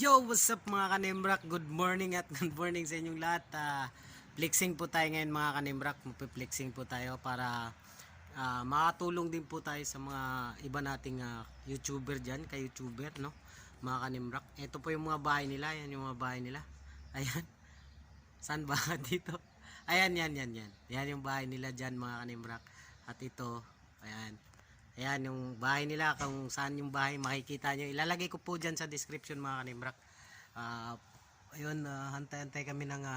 Yo, what's up mga ka-Nemrock? Good morning at good morning sa inyong lahat. Flexing po tayo ngayon mga ka-Nemrock. Magpe-flexing po tayo para makatulong din po tayo sa mga iba nating YouTuber dyan, ka-YouTuber, no? Mga ka-Nemrock. Ito po yung mga bahay nila. Yan yung mga bahay nila. Ayan. Saan ba? Dito. Ayan, yan. Yan yung bahay nila dyan mga ka-Nemrock. At ito, ayan. Ayan yung bahay nila, kung saan yung bahay makikita nyo. Ilalagay ko po dyan sa description mga ka-Nemrock. Ayun, hantay-hantay kami ng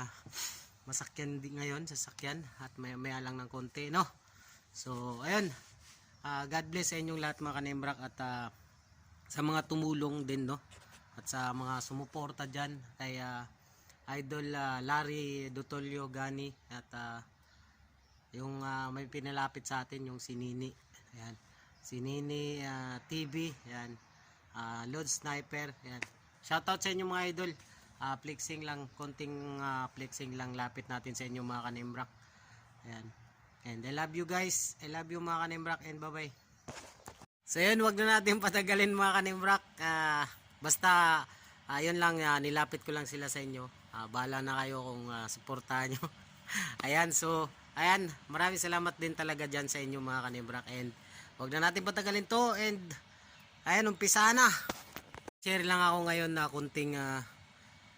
masakyan din ngayon, sasakyan. At maya lang ng konti, no? So, ayun. God bless sa inyong lahat mga ka-Nemrock. At sa mga tumulong din, no? At sa mga sumuporta dyan. Kay Idol Larry Dotolio Gani. At yung may pinalapit sa atin, yung si Nini. Ayan. Si Nini TV, yan. Lord Sniper, yan. Shoutout sa inyo mga idol. Flexing lang, konting flexing lang lapit natin sa inyo mga ka-Nemrock. Ayan. And I love you guys. I love you mga ka-Nemrock and bye-bye. So yun, wag na natin patagalin mga ka-Nemrock. Basta yun lang, nilapit ko lang sila sa inyo. Bahala na kayo kung suportahan nyo. Ayan, so ayan, maraming salamat din talaga dyan sa inyo mga ka-Nemrock. And huwag na natin patagalin to. And ayan, umpisa na. Share lang ako ngayon na kunting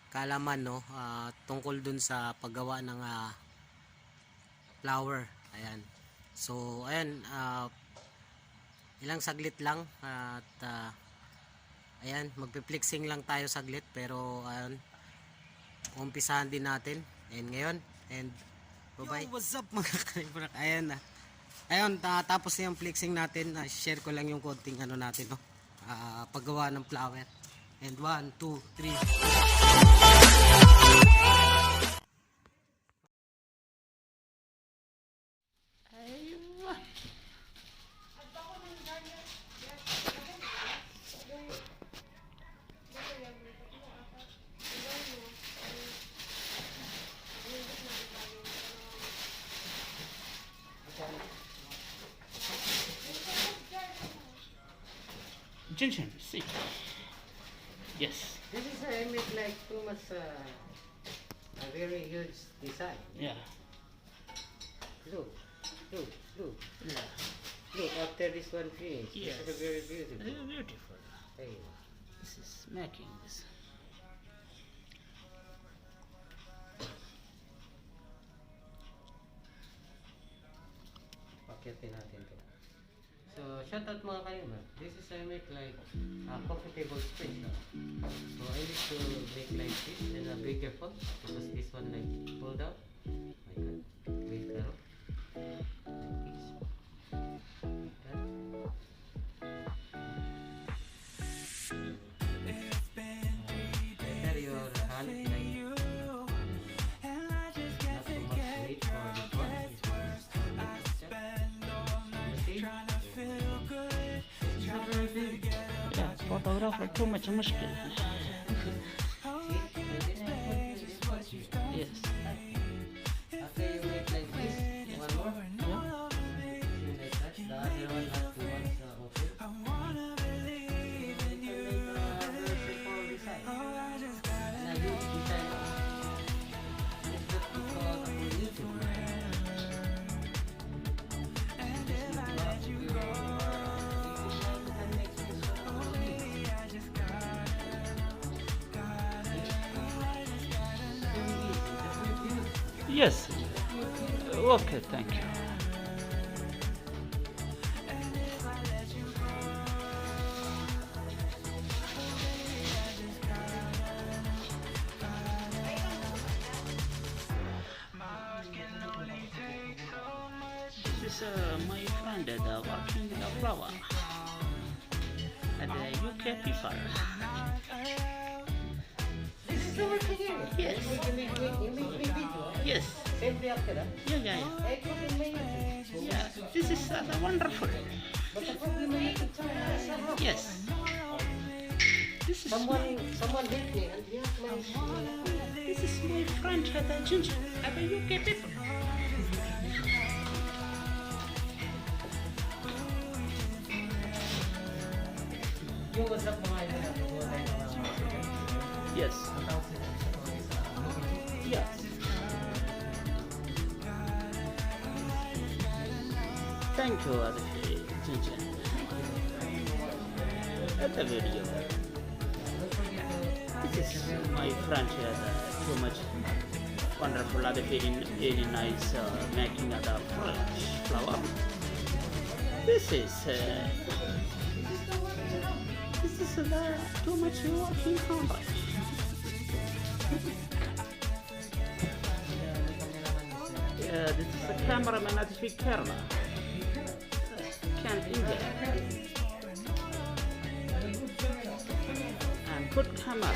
kalaman, no, tungkol dun sa paggawa ng flower. Ayan. So ayan, ilang saglit lang. At ayan, magpe-flexing lang tayo saglit. Pero ayan, umpisahan din natin. And ngayon, and bye-bye. Yo, what's up mga ka-Nemrock? Ayan na. Ayun, tapos na yung flexing natin. Share ko lang yung konting ano natin, no? Paggawa ng flower. And 1, 2, 3. Junction, see. Yes. This is I make like too much a very huge design. Yeah. Look. Yeah. Look, after this one finish, Yes. this is very beautiful. Very beautiful. Hey. This is making this. Pakitin natin to. So, shout out mga ka-Nemrock. This is I make like a comfortable space. So, I need to make like this and a bigger font because this one like pulled out. My God. Wait, pero. Like this. Better your hand like not too much weight for this one. Yeah, photographer too much mushkil. Yes. After you make like this, one more. Like that. The other one has two ones open. You can make a very simple design. And a huge design. It's just because of YouTube. Yes. Okay, thank you. This is my friend working the flower at the UK people. This is the working area. Yes. You make video. Yes. Same day after that. Yeah. I put in my YouTube. Yeah. This is wonderful. But the problem is YouTube. Yes. This is Someone hit me and he has my this is my friend at the Ginger at the UK people. Yung what's up mga ito na Yes. Yes. Thank you, Chinchin. At the video. This is my friend here. Too much wonderful. Other very nice making of the fresh flower. This is too much working hard. Yeah, this is a cameraman at Kerala. Can't India. And good camera.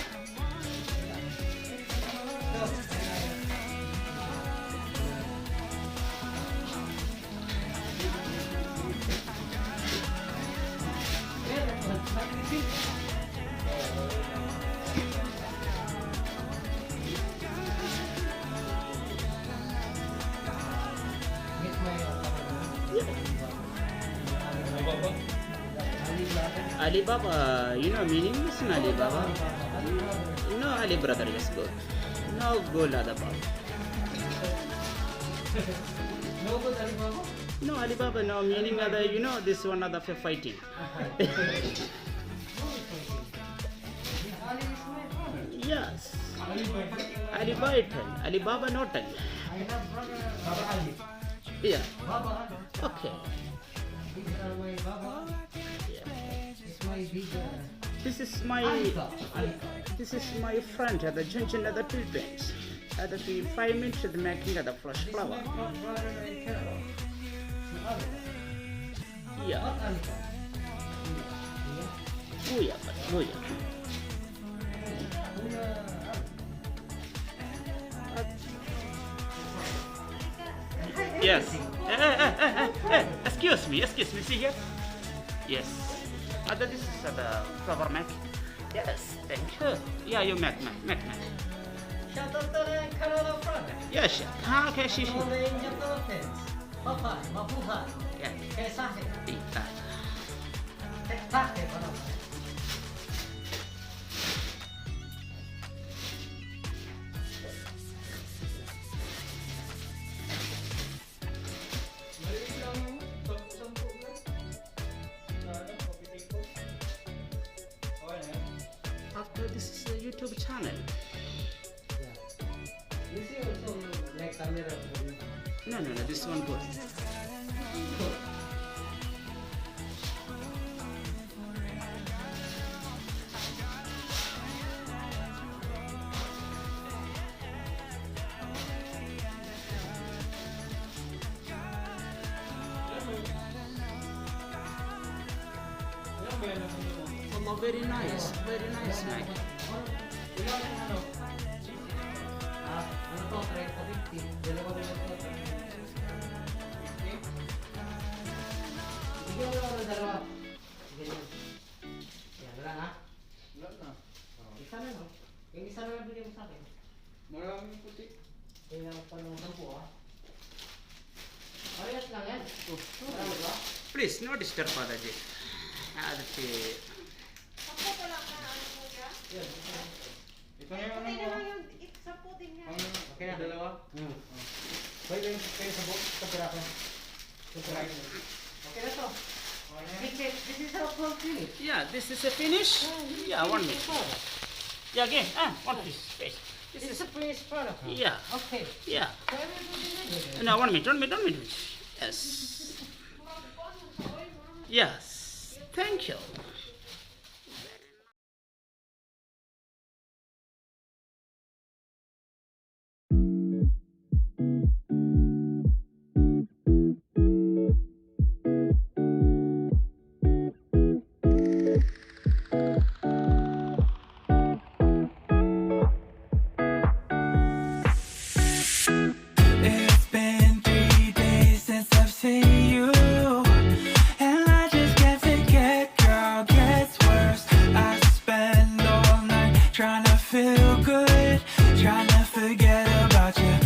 Alibaba, you know meaning is in Alibaba? No, Ali brother is good. No good Alibaba. No Alibaba, no meaning other, you know this one other for fighting. Yes. Alibaba not Ali. Yeah. Okay. This is my friend at the junction at the Philippines. At the 5 minutes of the making of the fresh flower. Yeah. Oh yeah, oh yeah. Yes. Excuse me, see here? Yes. This is the flower mat. Yes, thank you. Yeah, you make. Yes, okay, she. After this is a YouTube channel. This is also like camera. No, this one good. Oh, very nice, Mike. Ano to? 30-50. Dalawa na to. Bigyan mo lang ng dalawa. Ganyan. Yan, wala na? Wala na. Isa na no? Yung isa na bigyan mo sa akin. Maraming puti. Kaya pa nung 10 Parehas lang yan. Marami ba? Please, no disturb Padaji. Ako pala ka ano mo siya? Ito na yung ano Puti mo. naman yung sa puting niya. Okay na. Dalawa. Pwede yung kayo sa book. Sa piraso. Okay na to. This is our full finish. Yeah, this is a finish. Yeah, 1 minute. Yeah, again. One piece. This is a finished product. Yeah, Okay. yeah. So everybody No, 1 minute. Yes. Yes. Thank you. It's been 3 days since I've seen you, and I just can't forget, girl, gets worse. I spend all night trying to feel good, trying to forget about you.